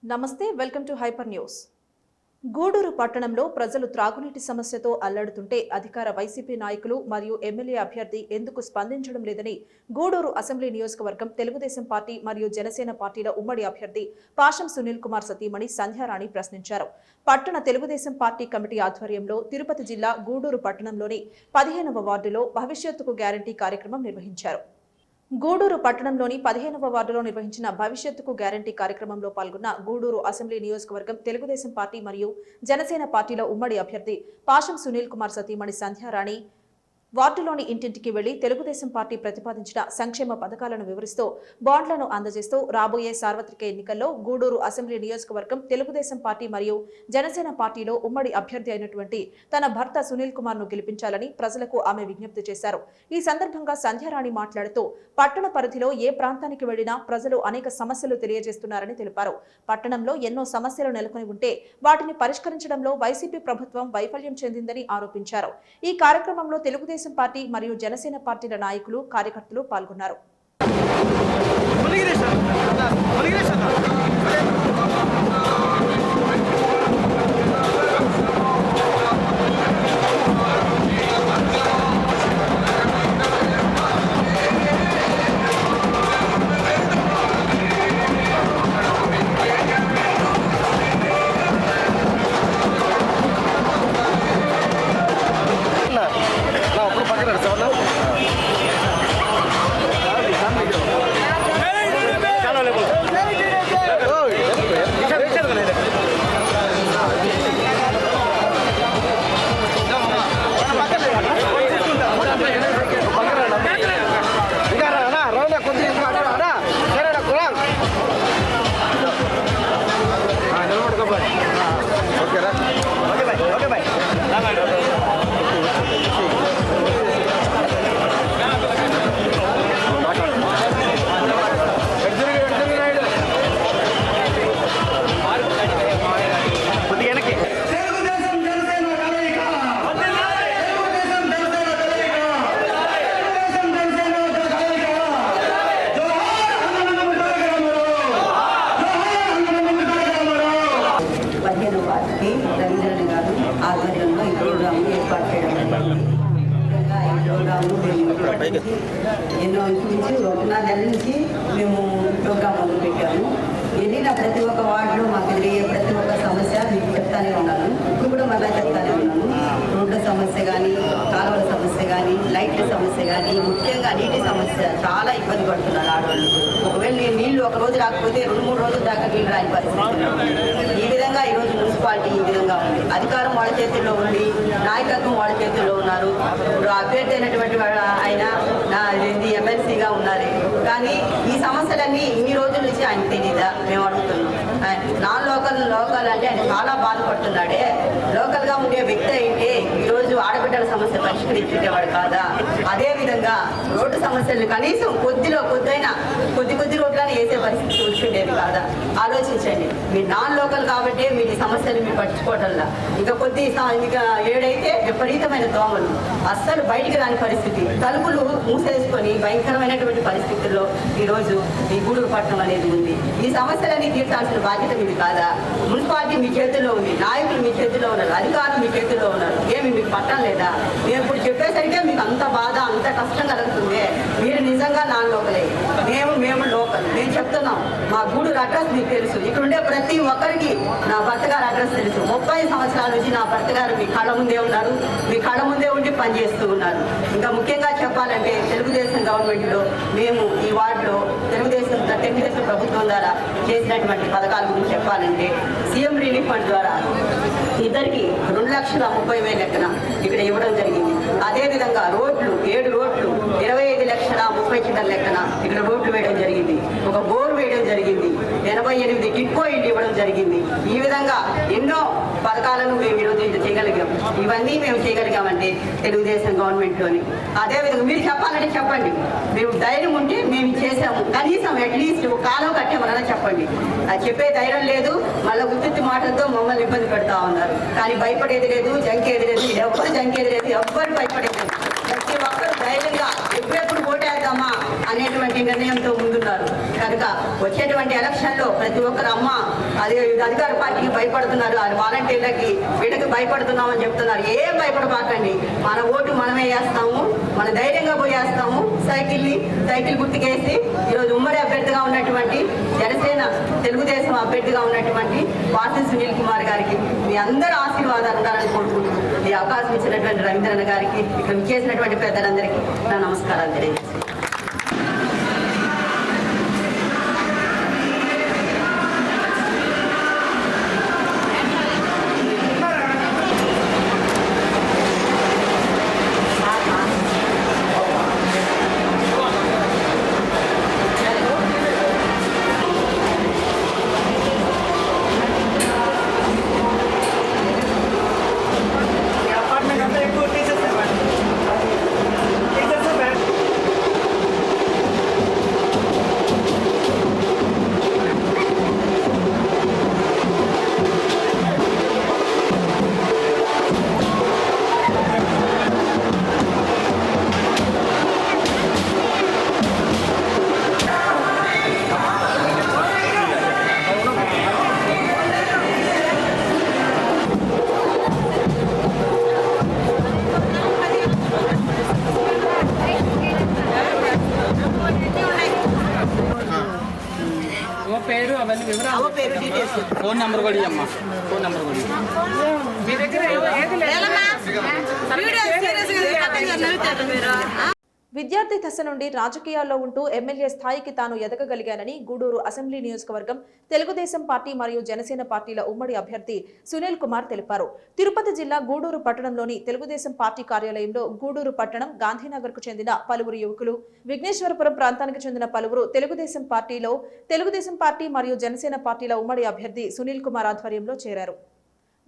నమస్తే, welcome to hyper news. Gudur పట్టణంలో ప్రజలు త్రాగునీటి సమస్యతో అల్లాడుతుంటే అధికార వైసీపీ నాయకులు మరియు ఎమ్మెల్యే అభ్యర్థి ఎందుకు స్పందించడం లేదని గూడూరు అసెంబ్లీ నియోజకవర్గం తెలుగుదేశం పార్టీ మరియు జనసేన పార్టీల ఉమ్మడి అభ్యర్థి పాషం సునీల్ కుమార్ సతీమణి సంధ్యారాణి ప్రశ్నించారు. పట్టణ తెలుగుదేశం పార్టీ కమిటీ ఆధ్వర్యంలో తిరుపతి జిల్లా గూడూరు పట్టణంలోని 15వ వార్డులో భవిష్యత్తుకు గ్యారంటీ కార్యక్రమం నిర్వహించారు. గూడూరు పట్టణంలోని 15వ వార్డులో నిర్వహించిన భవిష్యత్తుకు గ్యారంటీ కార్యక్రమంలో పాల్గొన్న గూడూరు అసెంబ్లీ నియోజకవర్గం తెలుగుదేశం పార్టీ మరియు జనసేన పార్టీల ఉమ్మడి అభ్యర్థి పాషం సునీల్ కుమార్ సతీమణి సంధ్యారాణి వార్డులోని ఇంటింటికి వెళ్లి తెలుగుదేశం పార్టీ ప్రతిపాదించిన సంక్షేమ పథకాలను వివరిస్తూ బాండ్లను అందజేస్తూ రాబోయే సార్వత్రిక ఎన్నికల్లో గూడూరు అసెంబ్లీ నియోజకవర్గం తెలుగుదేశం పార్టీ మరియు జనసేన పార్టీలో ఉమ్మడి అభ్యర్థి అయినటువంటి తన భర్త సునీల్ కుమార్ ను గెలిపించాలని ప్రజలకు ఆమె విజ్ఞప్తి చేశారు. ఈ సందర్భంగా సంధ్యారాణి మాట్లాడుతూ పట్టణ పరిధిలో ఏ ప్రాంతానికి వెళ్లినా ప్రజలు అనేక సమస్యలు తెలియజేస్తున్నారని తెలిపారు. పట్టణంలో ఎన్నో సమస్యలు నెలకొని ఉంటే వాటిని పరిష్కరించడంలో వైసీపీ ప్రభుత్వం వైఫల్యం చెందిందని ఆరోపించారు. ఈ కార్యక్రమంలో తెలుగుదేశం పార్టీ మరియు జనసేన పార్టీల నాయకులు, కార్యకర్తలు పాల్గొన్నారు. ఆధ్వర్యంలో ఈ ప్రోగ్రాము ఏర్పాటు చేయడం ఈ ప్రోగ్రాము ఎన్నో నుంచి 1.5 నెలల నుంచి మేము ప్రోగ్రాం మొదలుపెట్టాము. వెళ్ళిన ప్రతి ఒక్క వార్డులో మాకు ఎదురయ్యే ప్రతి ఒక్క సమస్య మీకు చెప్తానే ఉన్నాను. ఇప్పుడు కూడా మళ్ళీ చెప్తానే ఉన్నాను. రోడ్ల సమస్య కానీ, కాలువల సమస్య కానీ, లైట్ల సమస్య కానీ, ముఖ్యంగా నీటి సమస్య చాలా ఇబ్బంది పడుతున్నారు ఆడవాళ్ళు. ఒకవేళ నీళ్లు ఒక రోజు రాకపోతే 2-3 రోజుల దాకా నీళ్ళు రాని పరిస్థితి. ఈ విధంగా ఈరోజు మున్సిపాలిటీ ఈ విధంగా ఉంది. అధికారం వాళ్ళ చేతుల్లో ఉంది, నాయకత్వం వాళ్ళ చేతుల్లో ఉన్నారు. ఇప్పుడు అభ్యర్థి అయినటువంటి ఆయన ఎమ్మెల్సీగా ఉన్నారు. కానీ ఈ సమస్యలన్నీ ఇన్ని రోజుల నుంచి ఆయన తెలీదా? మేము అడుగుతున్నాం. నాన్ లోకల్ అంటే ఆయన చాలా బాధపడుతున్నాడే. లోకల్గా ఉండే వ్యక్తి అయితే ఈరోజు ఆడబిడ్డల సమస్య పరిష్కరించేవాడు కాదా? అదేవిధంగా రోడ్డు సమస్యలు కనీసం కొద్ది రోడ్లను వేసే పరిస్థితి చూసుకుండేది కాదా? ఆలోచించండి. మీరు నాన్ లోకల్ కాబట్టి మీరు ఈ సమస్యలు మీరు పట్టించుకోవటంలా. ఇంకా ఏడైతే విపరీతమైన దోమలు, అస్సలు బయటికి రాని పరిస్థితి, తలుపులు మూసేసుకొని భయంకరమైనటువంటి పరిస్థితుల్లో ఈరోజు ఈ గూడూరు పట్టణం అనేది ఉంది. ఈ సమస్యలన్నీ తీర్చాల్సిన బాధ్యత మీది కాదా? మున్సిపాలిటీ మీ చేతుల్లో ఉంది, నాయకులు మీ చేతుల్లో ఉన్నారు, అధికారులు మీ చేతుల్లో ఉన్నారు. ఏమి మీకు పట్టం లేదా? మేము ఇప్పుడు చెప్పేసరికే మీకు అంత బాధ, అంత కష్టం కలుగుతుంది. మీరు నిజంగా నాన్ లోకలే, మేము లోకల్. మేము చెప్తున్నాం, మా గూడూరు అడ్రస్ మీకు తెలుసు. ఇక్కడ ఉండే ప్రతి ఒక్కరికి నా భర్త గారు అడ్రస్ తెలుసు. 30 సంవత్సరాల నుంచి నా భర్త గారు మీ కళ్ళ ముందే ఉన్నారు, మీ కళ్ళ ముందే ఉండి పనిచేస్తూ ఉన్నారు. ఇంకా ముఖ్యంగా చెప్పాలంటే తెలుగుదేశం గవర్నమెంట్లో మేము ఈ వార్డులో తెలుగుదేశం ప్రభుత్వం ద్వారా చేసినటువంటి పథకాల గురించి చెప్పాలంటే సీఎం రిలీఫ్ ఫండ్ ద్వారా ఇద్దరికి 2,30,000 లెక్కన ఇక్కడ ఇవ్వడం జరిగింది. అదేవిధంగా రోడ్లు 7 రోడ్లు 25,30,000 లెక్కన ఇక్కడ రోడ్లు వేయడం జరిగింది. ఒక బోర్ వేయడం జరిగింది. 88 టిక్కో ఇల్లు ఇవ్వడం జరిగింది. ఈ విధంగా ఎన్నో పథకాలను మేము ఈరోజు చేయగలిగాం. ఇవన్నీ మేము చేయగలిగామంటే తెలుగుదేశం గవర్నమెంట్లోని. అదేవిధంగా మీరు చెప్పాలంటే చెప్పండి, మేము ధైర్యం ఉంటే మేము చేసాము, కనీసం అట్లీస్ట్ కాలం కట్టామన్నా చెప్పండి. అది చెప్పే ధైర్యం లేదు. మళ్ళీ ఉత్తి మాటలతో మమ్మల్ని ఇబ్బంది పెడతా ఉన్నారు. కానీ భయపడేది లేదు, జంకేది లేదు, ఎవ్వరు జంకేది లేదు, ఎవ్వరు భయపడేది లేదు. ప్రతి ఒక్కరు ధైర్యంగా ఎప్పుడెప్పుడు ఓటేద్దామా అనేటువంటి నిర్ణయంతో ముందున్నారు. కనుక వచ్చేటువంటి ఎలక్షన్లో ప్రతి ఒక్కరు అమ్మ అది అధికార పార్టీకి భయపడుతున్నారు, అది వాలంటీర్లకి వీళ్ళకి భయపడుతున్నామని చెప్తున్నారు. ఏం భయపడబాకండి, మన ఓటు మనమే వేస్తాము, మన ధైర్యంగా పోయేస్తాము. సైకిల్ గుర్తుకేసి ఈరోజు ఉమ్మడి అభ్యర్థిగా ఉన్నటువంటి జనసేన తెలుగుదేశం అభ్యర్థిగా ఉన్నటువంటి వాసి సునీల్ కుమార్ గారికి మీ అందరూ ఆశీర్వాదాలు ఉండాలని కోరుకుంటూ ఈ అవకాశం ఇచ్చినటువంటి రవీంద్రన్న గారికి, ఇక్కడ చేసినటువంటి పెద్దలందరికీ నా నమస్కారాలు తెలియజేస్తాను. ఫోన్ నెంబర్ కూడా అమ్మా, ఫోన్ నెంబర్ కూడా మీ దగ్గర విద్యార్థి దశ నుండి రాజకీయాల్లో ఉంటూ ఎమ్మెల్యే స్థాయికి తాను ఎదగగలిగానని గూడూరు అసెంబ్లీ నియోజకవర్గం తెలుగుదేశం పార్టీ మరియు జనసేన పార్టీల ఉమ్మడి అభ్యర్థి సునీల్ కుమార్ తెలిపారు. తిరుపతి జిల్లా గూడూరు పట్టణంలోని తెలుగుదేశం పార్టీ కార్యాలయంలో గూడూరు పట్టణం గాంధీనగర్ కు చెందిన పలువురు యువకులు, విఘ్నేశ్వరపురం ప్రాంతానికి చెందిన పలువురు తెలుగుదేశం పార్టీ మరియు జనసేన పార్టీల ఉమ్మడి అభ్యర్థి సునీల్ కుమార్ ఆధ్వర్యంలో చేరారు.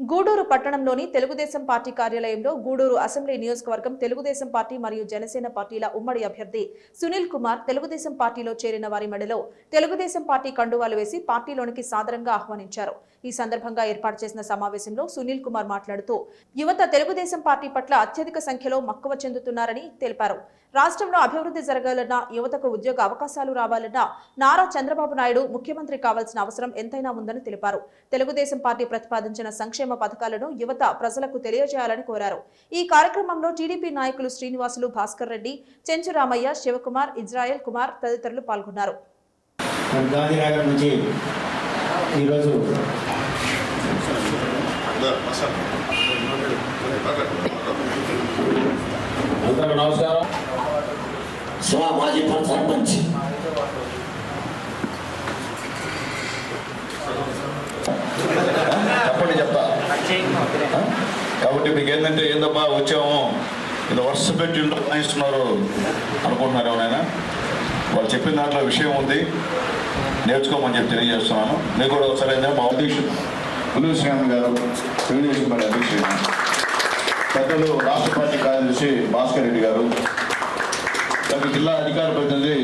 గూడూరు పట్టణంలోని తెలుగుదేశం పార్టీ కార్యాలయంలో గూడూరు అసెంబ్లీ నియోజకవర్గం తెలుగుదేశం పార్టీ మరియు జనసేన పార్టీల ఉమ్మడి అభ్యర్థి సునీల్ కుమార్ తెలుగుదేశం పార్టీలో చేరిన వారి మెడలో తెలుగుదేశం పార్టీ కండువాలు వేసి పార్టీలోనికి సాదరంగా ఆహ్వానించారు. ఈ సందర్భంగా ఏర్పాటు చేసిన సమావేశంలో సునీల్ కుమార్ మాట్లాడుతూ యువత తెలుగుదేశం పార్టీ పట్ల అత్యధిక సంఖ్యలో మక్కువ చెందుతున్నారని తెలిపారు. రాష్ట్రంలో అభివృద్ధి జరగాలన్నా, యువతకు ఉద్యోగ అవకాశాలు రావాలన్నా నారా చంద్రబాబు నాయుడు ముఖ్యమంత్రి కావాల్సిన అవసరం ఎంతైనా ఉందని తెలిపారు. తెలుగుదేశం పార్టీ ప్రతిపాదించిన సంక్షేమ పథకాలను యువత ప్రజలకు తెలియజేయాలని కోరారు. ఈ కార్యక్రమంలో టీడీపీ నాయకులు శ్రీనివాసులు, భాస్కర్ రెడ్డి, చెంచు రామయ్య, శివకుమార్, ఇజ్రాయెల్ కుమార్ తదితరులు పాల్గొన్నారు. నమస్కారం. మాజీ సర్పంచ్ చెప్పండి, చెప్తా. కాబట్టి మీకు ఏంటంటే ఏందబ్బా వచ్చాము ఇంత వరుస పెట్టి ఇస్తున్నారు అనుకుంటున్నారు ఎవరైనా. వాళ్ళు చెప్పిన దాంట్లో విషయం ఉంది, నేర్చుకోమని చెప్పి తెలియజేస్తున్నాను. మీకు కూడా ఒకసారి మా అధ్యక్షుడు పుల్లూరు శ్రీరామ్ గారు, తెలుగుదేశం పార్టీ అధ్యక్షుడు, పెద్దలు రాష్ట్ర పార్టీ కార్యదర్శి భాస్కర్ రెడ్డి గారు, జిల్లా అధికార ప్రతినిధి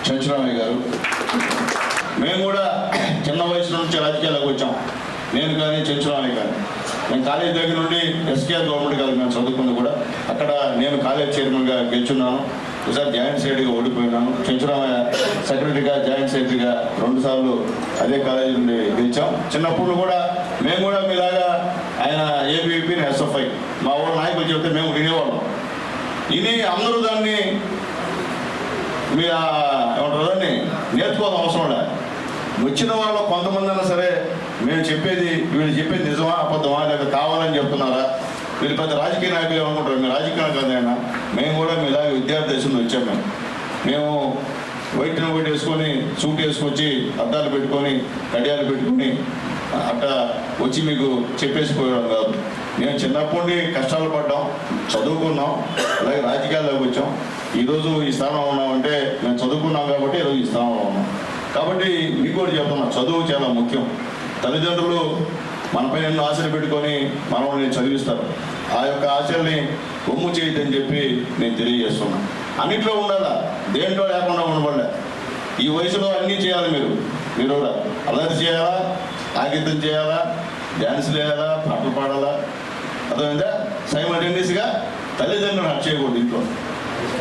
చెంచురామయ్య గారు, మేము కూడా చిన్న వయసు నుంచి రాజకీయాలకు వచ్చాం. నేను కానీ చెంచురామయ్య కానీ నేను కాలేజీ దగ్గర నుండి ఎస్కేఆర్ గవర్నమెంట్ కాలేజ్ మేము చదువుకుంది కూడా. అక్కడ నేను కాలేజ్ చైర్మన్గా గెలుచున్నాను, ఒకసారి జాయింట్ సెక్రటరీగా ఓడిపోయినాను. చెంచురామయ్య సెక్రటరీగా, జాయింట్ సెక్రటరీగా 2 సార్లు అదే కాలేజీ నుండి గెలిచాం. చిన్నప్పుడు కూడా మేము కూడా మీలాగా ఆయన ఏబీవీపీ, ఎస్ఎఫ్ఐ మా ఊళ్ళ నాయకులు చెప్తే మేము వినేవాళ్ళం. ఇది అందరూ దాన్ని మీరు ఏమంటారు దాన్ని నేర్చుకోవాల్సిన అవసరం లేదు. వచ్చిన వాళ్ళు కొంతమంది అయినా సరే మేము చెప్పేది, వీళ్ళు చెప్పేది నిజమా అబద్ధమా, లేదా కావాలని చెప్తున్నారా, వీళ్ళు పెద్ద రాజకీయ నాయకులు ఏమనుకుంటారు, మీరు రాజకీయ నాయకులైనా మేము కూడా మీలాగా విద్యార్థి దేశంలో వచ్చాము. మేము వైట్ వేసుకొని సూట్ వేసుకొచ్చి అద్దాలు పెట్టుకొని కడియాలు పెట్టుకొని అట్లా వచ్చి మీకు చెప్పేసిపోయాం కాదు. మేము చిన్నప్పటి కష్టాలు పడ్డాం, చదువుకున్నాం, అలాగే రాజకీయాల్లోకి వచ్చాం. ఈరోజు ఈ స్థానంలో ఉన్నామంటే మేము చదువుకున్నాం కాబట్టి ఈరోజు ఈ స్థానంలో ఉన్నాం. కాబట్టి మీకు కూడా చెప్తున్నాం, చదువు చాలా ముఖ్యం. తల్లిదండ్రులు మనపై ఎన్నో ఆశలు పెట్టుకొని మనల్ని చదివిస్తారు. ఆ యొక్క ఆశల్ని ఒమ్ము చేయొద్దని చెప్పి నేను తెలియజేస్తున్నాను. అన్నింటిలో ఉండాలా, దేంట్లో లేకుండా ఉండబడలే. ఈ వయసులో అన్నీ చేయాలి. మీరు కూడా అల్లరి చేయాలా, ఆగితం చేయాలా, డ్యాన్సులు వేయాలా, పాటలు పాడాలా, అర్థమైందా? సైమల్టేనియస్గా తల్లిదండ్రులను హట్ చేయకూడదు ఇంట్లో.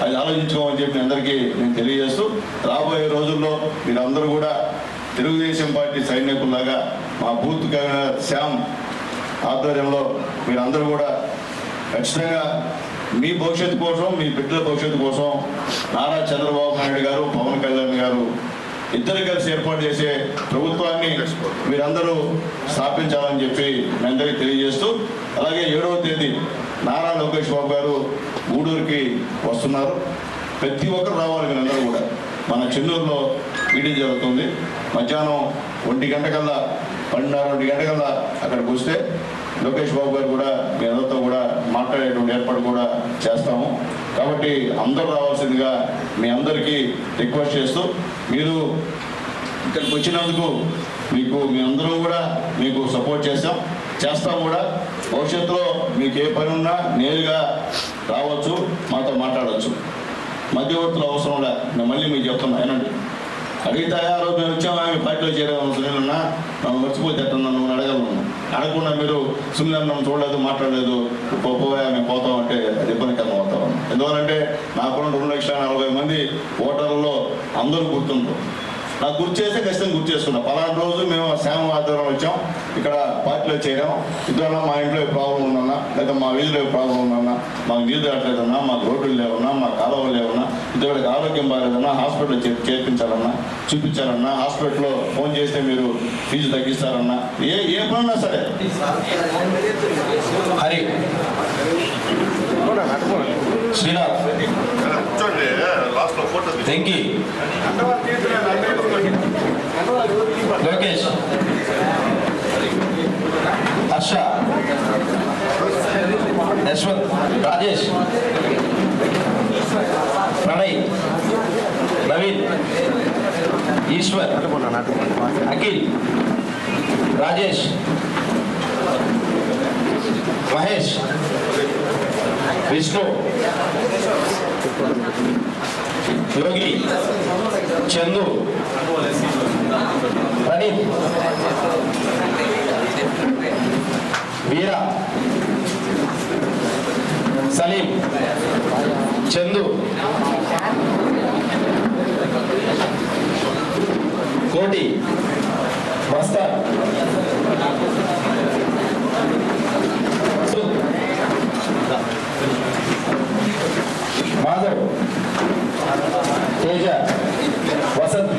అది ఆలోచించుకోమని చెప్పి అందరికీ నేను తెలియజేస్తూ, రాబోయే రోజుల్లో మీరందరూ కూడా తెలుగుదేశం పార్టీ సైనికుల్లాగా మా బూత్ కన్వీనర్ శ్యామ్ ఆధ్వర్యంలో మీరందరూ కూడా ఖచ్చితంగా మీ భవిష్యత్తు కోసం, మీ బిడ్డల భవిష్యత్తు కోసం నారా చంద్రబాబు నాయుడు గారు, పవన్ కళ్యాణ్ గారు ఇద్దరు కలిసి ఏర్పాటు చేసే ప్రభుత్వాన్ని మీరందరూ స్థాపించాలని చెప్పి మీ అందరికీ తెలియజేస్తూ, అలాగే 7వ తేదీ నారా లోకేష్ బాబు గారు గూడూరుకి వస్తున్నారు. ప్రతి ఒక్కరు రావాలి. మీరందరూ కూడా మన చెన్నూరులో మీటింగ్ జరుగుతుంది. మధ్యాహ్నం 1 గంటకల్లా 12:30 గంటకల్లా అక్కడికి వస్తే లోకేష్ బాబు గారు కూడా మీ అందరితో కూడా మాట్లాడేటువంటి ఏర్పాటు కూడా చేస్తాము. కాబట్టి అందరూ రావాల్సిందిగా మీ అందరికీ రిక్వెస్ట్ చేస్తూ, మీరు ఇక్కడికి వచ్చినందుకు మీ అందరూ కూడా మీకు సపోర్ట్ చేస్తాం కూడా. భవిష్యత్తులో మీకు ఏ పని ఉన్నా నేరుగా రావచ్చు, మాతో మాట్లాడవచ్చు. మధ్యవర్తులు అవసరం లే. నేను మళ్ళీ మీకు చెప్తున్నా, ఏనండి అడిగితే ఆ రోజు మేము వచ్చాము, ఆమె పార్టీలో చేరాము, సునీల్ అన్న మనం మర్చిపోతే ఎట్టన్నా నువ్వు అడగలను. అడగకుండా మీరు సునీల్ అన్న చూడలేదు, మాట్లాడలేదు, పోయా మేము పోతామంటే అది ఇబ్బందికరం అవుతాం. ఎందువల్లంటే నాకున్న 2,40,000 మంది ఓటర్లలో అందరూ గుర్తుంటారు. నాకు గుర్తు చేస్తే ఖచ్చితంగా గుర్తు చేసుకున్నాం. పలానా రోజు మేము శ్యామ ఆధ్వర్యం వచ్చాం, ఇక్కడ పార్టీలో చేరాం, ఇద్దరన్నా మా ఇంట్లో ప్రాబ్లం ఉందన్నా, లేదా మా వీధిలో ప్రాబ్లం ఉందన్నా, మాకు నీళ్ళు రావట్లేదన్నా, మాకు రోడ్లు లేవన్నా, మా కాలువలు లేవన్నా, ఇద్దరికి ఆరోగ్యం బాగాలేదన్నా, హాస్పిటల్లో చేర్పించాలన్నా, చూపించాలన్నా, హాస్పిటల్లో ఫోన్ చేస్తే మీరు ఫీజు తగ్గిస్తారన్నా, ఏ పనున్నా సరే. హరి శ్రీనాథ్ వెంకీ లోకేష్ హర్ష యశ్వంత్ రాజేష్ ప్రణయ్ నవీన్ ఈశ్వర్ అఖిల్ రాజేష్ మహేష్ విష్ణు యోగి చందు ప్రణీత్ వీర సలీం చందు కోటి మస్తాన్ మాధవ్ తేజ వసంత్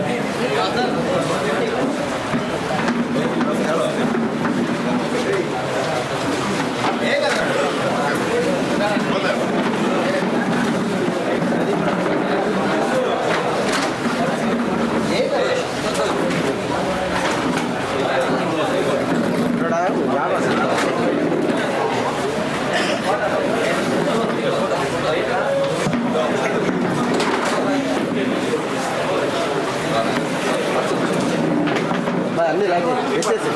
అన్నీ లాగే వేసేసి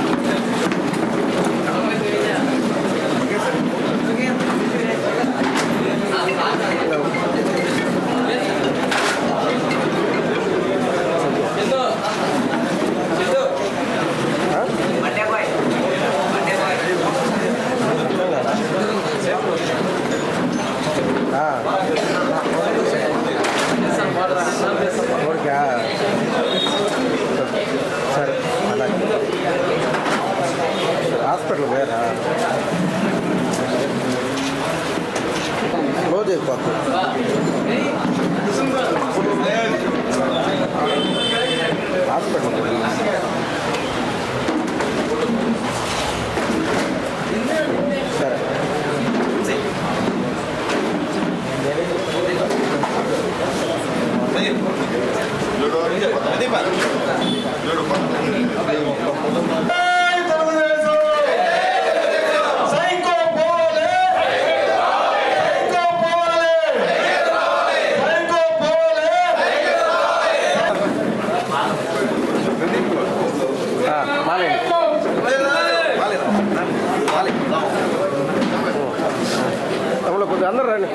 సరే అలాగే హాస్పిటల్ పోయారా క్లోజ్ అయిపోతుంది హాస్పిటల్ సరే తమలో కొద్దిగా అందరు రండి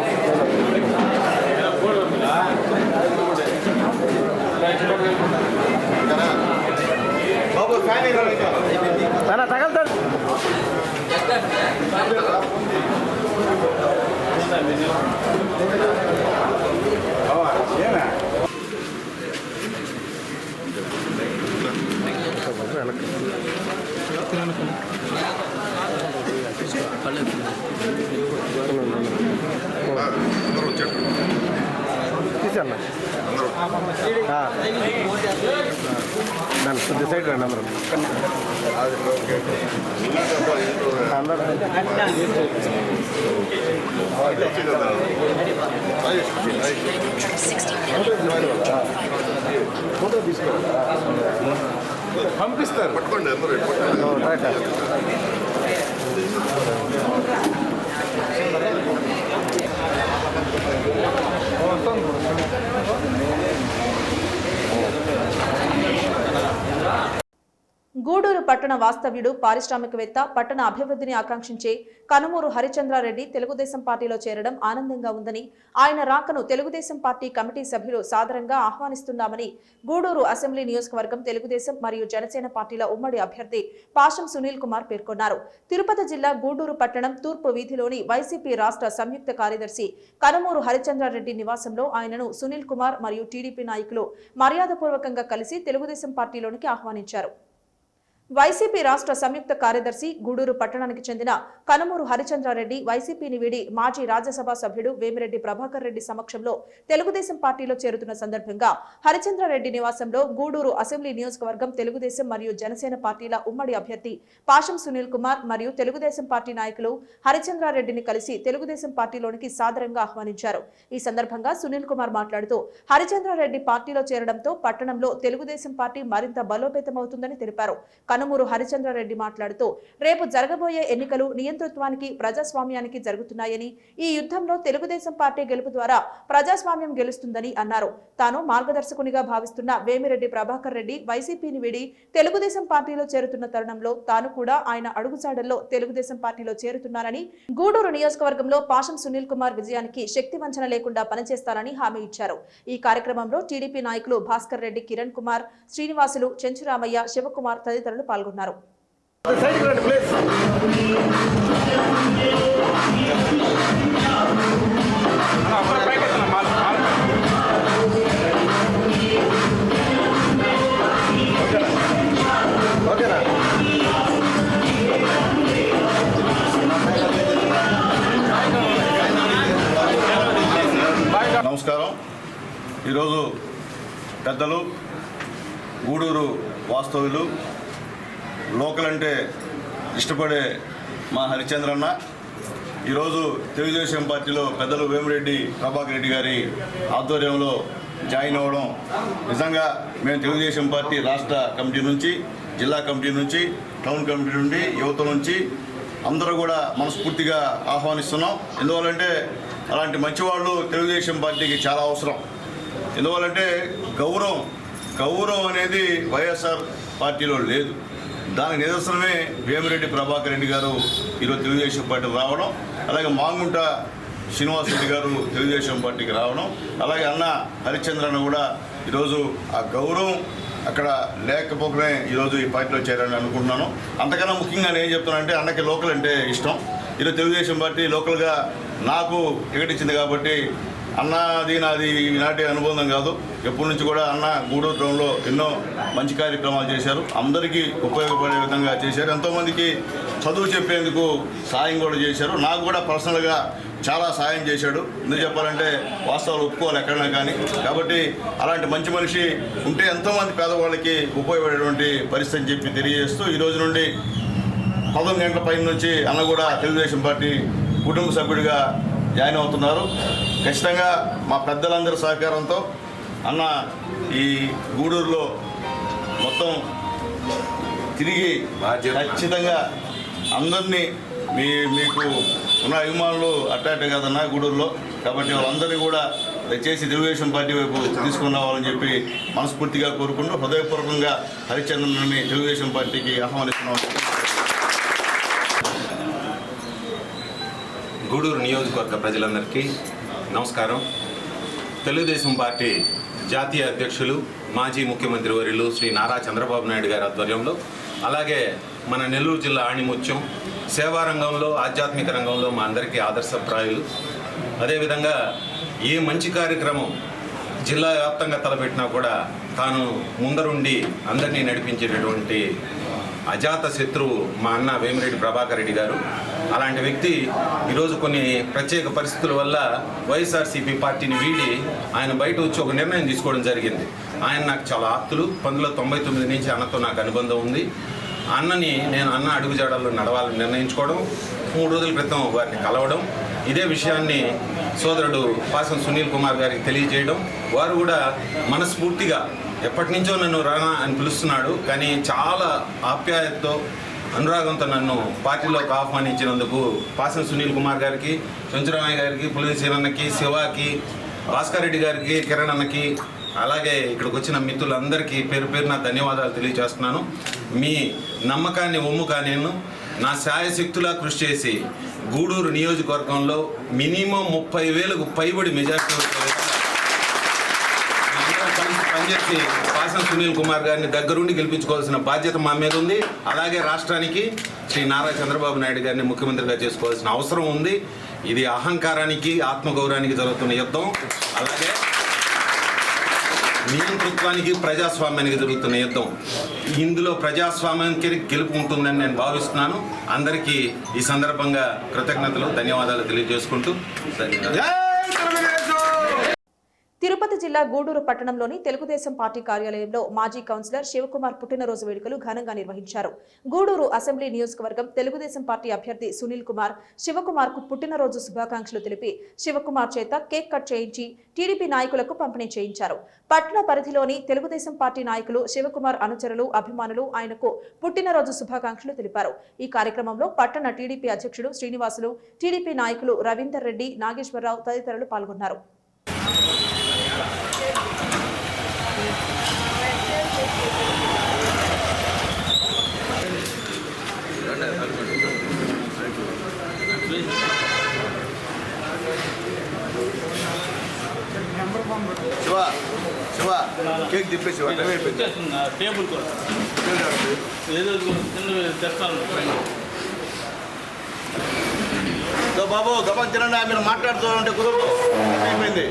తన తగలుతాడు అన్న దాన్ని కొద్ది సైడ్ రండి అందరూ పంపిస్తారు పట్టుకోండి అందరూ గూడూరు పట్టణ వాస్తవ్యుడు పారిశ్రామికవేత్త పట్టణ అభివృద్ధిని ఆకాంక్షించే కనుమూరు హరిచంద్రారెడ్డి తెలుగుదేశం పార్టీలో చేరడం ఆనందంగా ఉందని, ఆయన రాకను తెలుగుదేశం పార్టీ కమిటీ సభ్యులు సాదరంగా ఆహ్వానిస్తున్నామని గూడూరు అసెంబ్లీ నియోజకవర్గం తెలుగుదేశం మరియు జనసేన పార్టీల ఉమ్మడి అభ్యర్థి పాషం సునీల్ కుమార్ పేర్కొన్నారు. తిరుపతి జిల్లా గూడూరు పట్టణం తూర్పు వీధిలోని వైసీపీ రాష్ట్ర సంయుక్త కార్యదర్శి కనుమూరు హరిచంద్రారెడ్డి నివాసంలో ఆయనను సునీల్ కుమార్ మరియు టీడీపీ నాయకులు మర్యాదపూర్వకంగా కలిసి తెలుగుదేశం పార్టీలోనికి ఆహ్వానించారు. వైసీపీ రాష్ట్ర సంయుక్త కార్యదర్శి గూడూరు పట్టణానికి చెందిన కనుమూరు హరిచంద్రారెడ్డి వైసీపీని వీడి మాజీ రాజ్యసభ సభ్యుడు వేమిరెడ్డి ప్రభాకర్ రెడ్డి సమక్షంలో తెలుగుదేశం పార్టీలో చేరుతున్న సందర్భంగా హరిచంద్రారెడ్డి నివాసంలో గూడూరు అసెంబ్లీ నియోజకవర్గం తెలుగుదేశం మరియు జనసేన పార్టీల ఉమ్మడి అభ్యర్థి పాషం సునీల్ కుమార్ మరియు తెలుగుదేశం పార్టీ నాయకులు హరిచంద్రారెడ్డిని కలిసి తెలుగుదేశం పార్టీలోనికి సాదరంగా ఆహ్వానించారు. ఈ సందర్భంగా సునీల్ కుమార్ మాట్లాడుతూ హరిచంద్రారెడ్డి పార్టీలో చేరడంతో పట్టణంలో తెలుగుదేశం పార్టీ మరింత బలోపేతమవుతుందని తెలిపారు. కనుమూరు హరిచంద్రారెడ్డి మాట్లాడుతూ రేపు జరగబోయే ఎన్నికలు నియంతృత్వానికి ప్రజాస్వామ్యానికి జరుగుతున్నాయని, ఈ యుద్ధంలో తెలుగుదేశం పార్టీ గెలుపు ద్వారా ప్రజాస్వామ్యం గెలుస్తుందని అన్నారు. తాను మార్గదర్శకునిగా భావిస్తున్న వేమిరెడ్డి ప్రభాకర్ రెడ్డి వైసీపీని వీడి తెలుగుదేశం పార్టీలో చేరుతున్న తరుణంలో తాను కూడా ఆయన అడుగుజాడల్లో తెలుగుదేశం పార్టీలో చేరుతున్నారని, గూడూరు నియోజకవర్గంలో పాషం సునీల్ కుమార్ విజయానికి శక్తి వంచన లేకుండా పనిచేస్తారని హామీ ఇచ్చారు. ఈ కార్యక్రమంలో టీడీపీ నాయకులు భాస్కర్ రెడ్డి, కిరణ్ కుమార్, శ్రీనివాసులు, చెంచురామయ్య, శివకుమార్ తదితరులు పాల్గొన్నారు. నమస్కారం. ఈరోజు పెద్దలు, గూడూరు వాస్తవ్యులు, లోకల్ అంటే ఇష్టపడే మా హరిచంద్రన్న ఈరోజు తెలుగుదేశం పార్టీలో పెద్దలు వేమిరెడ్డి ప్రభాకర్ రెడ్డి గారి ఆధ్వర్యంలో జాయిన్ అవ్వడం నిజంగా మేము తెలుగుదేశం పార్టీ రాష్ట్ర కమిటీ నుంచి, జిల్లా కమిటీ నుంచి, టౌన్ కమిటీ నుండి, యువత నుంచి అందరూ కూడా మనస్ఫూర్తిగా ఆహ్వానిస్తున్నాం. ఎందువల్లంటే అలాంటి మంచివాళ్ళు తెలుగుదేశం పార్టీకి చాలా అవసరం. ఎందువల్లంటే గౌరవం అనేది వైఎస్ఆర్ పార్టీలో లేదు. దానికి నిదర్శనమే వేమిరెడ్డి ప్రభాకర్ రెడ్డి గారు ఈరోజు తెలుగుదేశం పార్టీ రావడం, అలాగే మాంగుంట శ్రీనివాస్ రెడ్డి గారు తెలుగుదేశం పార్టీకి రావడం, అలాగే అన్న హరిచంద్రన్న కూడా ఈరోజు ఆ గౌరవం అక్కడ లేకపోకనే ఈరోజు ఈ పార్టీలో చేరాలని అనుకుంటున్నాను. అంతకన్నా ముఖ్యంగా నేను ఏం చెప్తున్నానంటే అన్నకి లోకల్ అంటే ఇష్టం. ఈరోజు తెలుగుదేశం పార్టీ లోకల్గా నాకు టికెట్ ఇచ్చింది కాబట్టి అన్నది నాది ఈనాటి అనుబంధం కాదు. ఎప్పటి నుంచి కూడా అన్న గూడూరు టౌన్లో ఎన్నో మంచి కార్యక్రమాలు చేశారు, అందరికీ ఉపయోగపడే విధంగా చేశారు, ఎంతోమందికి చదువు చెప్పేందుకు సాయం కూడా చేశారు. నాకు కూడా పర్సనల్గా చాలా సాయం చేశాడు. ఎందుకు చెప్పాలంటే వాస్తవాలు ఒప్పుకోవాలి ఎక్కడైనా కానీ. కాబట్టి అలాంటి మంచి మనిషి ఉంటే ఎంతోమంది పేదవాళ్ళకి ఉపయోగపడేటువంటి పరిస్థితి అని చెప్పి తెలియజేస్తూ ఈరోజు నుండి 11 గంటల పైన నుంచి అన్న కూడా తెలుగుదేశం పార్టీ కుటుంబ సభ్యుడిగా జాయిన్ అవుతున్నారు. ఖచ్చితంగా మా పెద్దలందరి సహకారంతో అన్న ఈ గూడూరులో మొత్తం తిరిగి ఖచ్చితంగా అందరినీ మీకు ఉన్న అభిమానులు అట్టాటే కదన్నా గూడూరులో, కాబట్టి వాళ్ళందరినీ కూడా దయచేసి తెలుగుదేశం పార్టీ వైపు తీసుకుని రావాలని చెప్పి మనస్ఫూర్తిగా కోరుకుంటూ హృదయపూర్వకంగా హరిచంద్రన్ని తెలుగుదేశం పార్టీకి ఆహ్వానిస్తున్నాం. గూడూరు నియోజకవర్గ ప్రజలందరికీ నమస్కారం. తెలుగుదేశం పార్టీ జాతీయ అధ్యక్షులు మాజీ ముఖ్యమంత్రి వర్యులు శ్రీ నారా చంద్రబాబు నాయుడు గారి ఆధ్వర్యంలో, అలాగే మన నెల్లూరు జిల్లా ఆణిముత్యం సేవా రంగంలో, ఆధ్యాత్మిక రంగంలో మా అందరికీ ఆదర్శప్రాయులు. అదేవిధంగా ఏ మంచి కార్యక్రమం జిల్లా వ్యాప్తంగా తలపెట్టినా కూడా తాను ముందరుండి అందరినీ నడిపించేటటువంటి అజాత శత్రువు మా అన్న వేమిరెడ్డి ప్రభాకర్ రెడ్డి గారు. అలాంటి వ్యక్తి ఈరోజు కొన్ని ప్రత్యేక పరిస్థితుల వల్ల వైఎస్ఆర్సీపీ పార్టీని వీడి ఆయన బయట వచ్చి ఒక నిర్ణయం తీసుకోవడం జరిగింది. ఆయన నాకు చాలా ఆప్తులు. 1999 నుంచి అన్నతో నాకు అనుబంధం ఉంది. అన్నని నేను అన్న అడుగుజాడల్లో నడవాలని నిర్ణయించుకోవడం, 3 రోజుల క్రితం వారిని కలవడం, ఇదే విషయాన్ని సోదరుడు పాసం సునీల్ కుమార్ గారికి తెలియజేయడం, వారు కూడా మనస్ఫూర్తిగా ఎప్పటి నుంచో నన్ను రానా అని పిలుస్తున్నాడు, కానీ చాలా ఆప్యాయతతో అనురాగంతో నన్ను పార్టీలోకి ఆహ్వానించినందుకు పాసం సునీల్ కుమార్ గారికి, చంచురామయ్య గారికి, పులిసీనన్నకి, శివాకి, భాస్కర్ రెడ్డి గారికి, కిరణ్ అన్నకి, అలాగే ఇక్కడికి వచ్చిన మిత్రులందరికీ పేరు పేరున ధన్యవాదాలు తెలియజేస్తున్నాను. మీ నమ్మకాన్ని ఒమ్ముగా నేను నా శాయశక్తులా కృషి చేసి గూడూరు నియోజకవర్గంలో మినిమం 30,000కు పైబడి మెజార్టీ కలిసి పనిచేసి పాసం సునీల్ కుమార్ గారిని దగ్గరుండి గెలిపించుకోవాల్సిన బాధ్యత మా మీద ఉంది. అలాగే రాష్ట్రానికి శ్రీ నారా చంద్రబాబు నాయుడు గారిని ముఖ్యమంత్రిగా చేసుకోవాల్సిన అవసరం ఉంది. ఇది అహంకారానికి, ఆత్మగౌరవానికి జరుగుతున్న యుద్ధం. అలాగే నియంతృత్వానికి, ప్రజాస్వామ్యానికి జరుగుతున్న యుద్ధం. ఇందులో ప్రజాస్వామ్యానికి గెలుపు ఉంటుందని నేను భావిస్తున్నాను. అందరికీ ఈ సందర్భంగా కృతజ్ఞతలు, ధన్యవాదాలు తెలియజేసుకుంటూ తిరుపతి జిల్లా గూడూరు పట్టణంలోని తెలుగుదేశం పార్టీ కార్యాలయంలో మాజీ కౌన్సిలర్ శివకుమార్ పుట్టినరోజు వేడుకలు ఘనంగా నిర్వహించారు. గూడూరు అసెంబ్లీ నియోజకవర్గం తెలుగుదేశం పార్టీ అభ్యర్థి సునీల్ కుమార్ శివకుమార్ కు పుట్టినరోజు శుభాకాంక్షలు తెలిపి శివకుమార్ చేత కేక్ కట్ చేయించి టీడీపీ నాయకులకు పంపిణీ చేయించారు. పట్టణ పరిధిలోని తెలుగుదేశం పార్టీ నాయకులు, శివకుమార్ అనుచరులు, అభిమానులు ఆయనకు పుట్టినరోజు శుభాకాంక్షలు తెలిపారు. ఈ కార్యక్రమంలో పట్టణ టీడీపీ అధ్యక్షుడు శ్రీనివాసులు, టీడీపీ నాయకులు రవీందర్ రెడ్డి, నాగేశ్వరరావు తదితరులు పాల్గొన్నారు. శివ కేక్ తిప్పేసి టేబుల్ ఏదో తెస్తాను బాబు గమని తినండి. మీరు మాట్లాడుతూ ఉంటే కుదరదు, అయిపోయింది.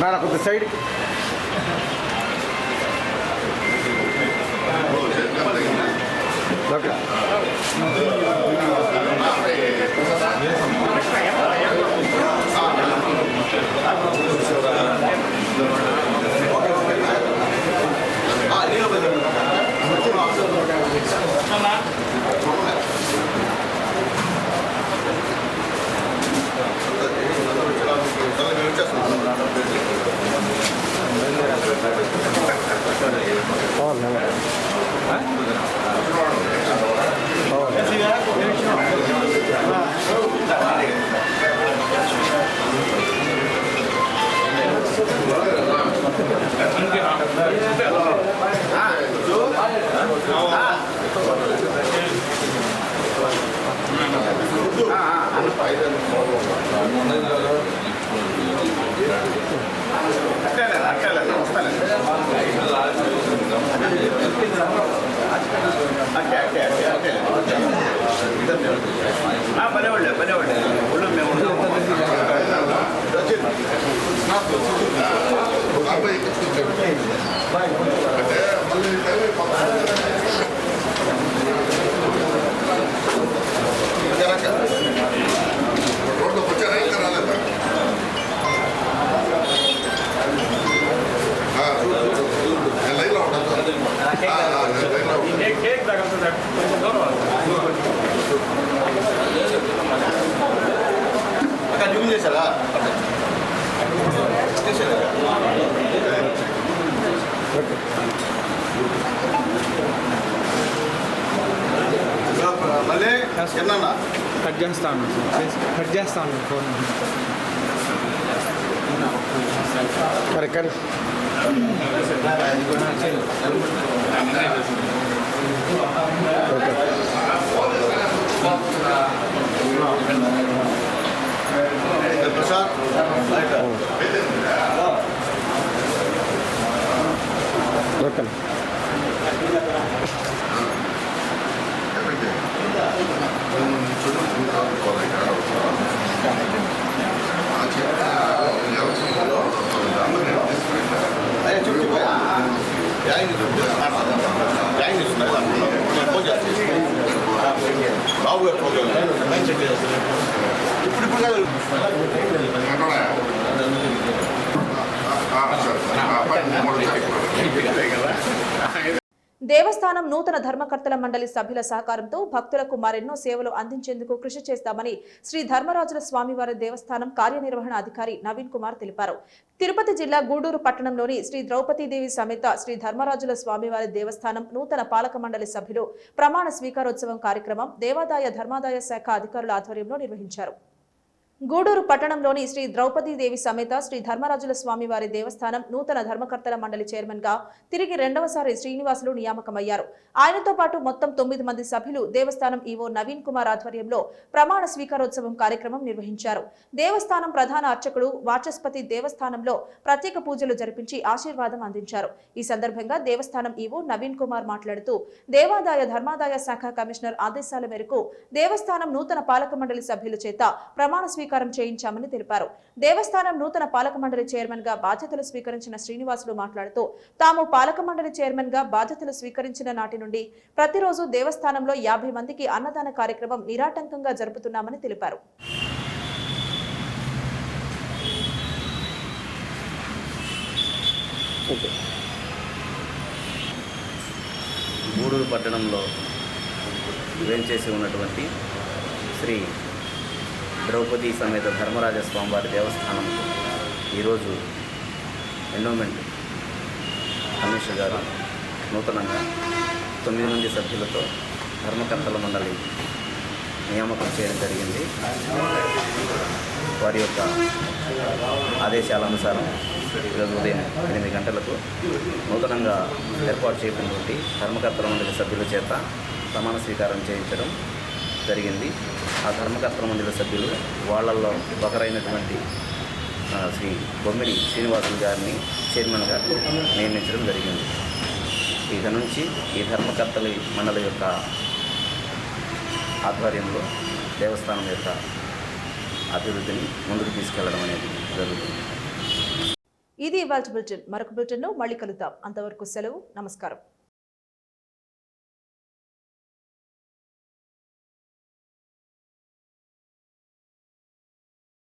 నాన్న కొద్ది సైడ్ ఓకే. మళ్ళీ ఎన్న కట్ చేస్తాను ఫోన్ మరి కానీ ప్రసాద్ ఓకే బాబు గారు దేవస్థానం నూతన ధర్మకర్తల మండలి సభ్యుల సహకారంతో భక్తులకు మరెన్నో సేవలు అందించేందుకు కృషి చేస్తామని శ్రీ ధర్మరాజుల స్వామివారి దేవస్థానం కార్యనిర్వహణ అధికారి నవీన్ కుమార్ తెలిపారు. తిరుపతి జిల్లా గూడూరు పట్టణంలోని శ్రీ ద్రౌపదీదేవి సమేత శ్రీ ధర్మరాజుల స్వామివారి దేవస్థానం నూతన పాలక మండలి సభ్యులు ప్రమాణ స్వీకారోత్సవం కార్యక్రమం దేవాదాయ ధర్మాదాయ శాఖ అధికారుల ఆధ్వర్యంలో నిర్వహించారు. గూడూరు పట్టణంలోని శ్రీ ద్రౌపదీదేవి సమేత శ్రీ ధర్మరాజుల స్వామివారి దేవస్థానం నూతన ధర్మకర్తల మండలి చైర్మన్ గా తిరిగి రెండవసారి శ్రీనివాసులు నియామకమయ్యారు. ఆయనతో పాటు మొత్తం 9 మంది సభ్యులు దేవస్థానం ఈవో నవీన్ కుమార్ ఆధ్వర్యంలో ప్రమాణ స్వీకారోత్సవం కార్యక్రమం నిర్వహించారు. దేవస్థానం ప్రధాన అర్చకుడు వాచస్పతి దేవస్థానంలో ప్రత్యేక పూజలు జరిపించి ఆశీర్వాదం అందించారు. ఈ సందర్భంగా దేవస్థానం ఈవో నవీన్ కుమార్ మాట్లాడుతూ దేవాదాయ ధర్మాదాయ శాఖ కమిషనర్ ఆదేశాల మేరకు దేవస్థానం నూతన పాలక మండలి సభ్యుల చేత ప్రమాణ స్వీకారం చేయించామని తెలిపారు. దేవస్థానం నూతన పాలక మండలి చైర్మన్ గా బాధ్యతలు స్వీకరించిన శ్రీనివాసులు మాట్లాడుతూ తాము పాలక మండలి చైర్మన్ గా బాధ్యతలు స్వీకరించిన నాటి నుండి ప్రతిరోజు దేవస్థానంలో 50 మందికి అన్నదాన కార్యక్రమం నిరాటంకంగా జరుపుతున్నామని తెలిపారు. గూడూరు పట్టణంలో వేంచేసి ఉన్నటువంటి శ్రీ ద్రౌపది సమేత ధర్మరాజ స్వామివారి దేవస్థానం ఈరోజు ఎండోమెంట్ కమిషనర్ గారు నూతనంగా 9 మంది సభ్యులతో ధర్మకర్తల మండలి నియామకం చేయడం జరిగింది. వారి యొక్క ఆదేశాల అనుసారం ఈరోజు ఉదయం 8 గంటలకు నూతనంగా ఏర్పాటు చేయబడినటువంటి ధర్మకర్తల మండలి సభ్యుల చేత ప్రమాణ స్వీకారం చేయించడం జరిగింది. ఆ ధర్మకర్తల మండలి సభ్యులు వాళ్ళల్లో ఒకరైనటువంటి శ్రీ బొమ్మిడి శ్రీనివాసులు గారిని చైర్మన్ గారిని నియమించడం జరిగింది. ఇక నుంచి ఈ ధర్మకర్తల మండలి యొక్క ఆధ్వర్యంలో దేవస్థానం యొక్క అభివృద్ధిని ముందుకు తీసుకెళ్లడం అనేది జరుగుతుంది. ఇది ఇవాల్టి బులెటిన్. మరొక బులెటిన్లో మళ్ళీ కలుద్దాం. అంతవరకు సెలవు. నమస్కారం.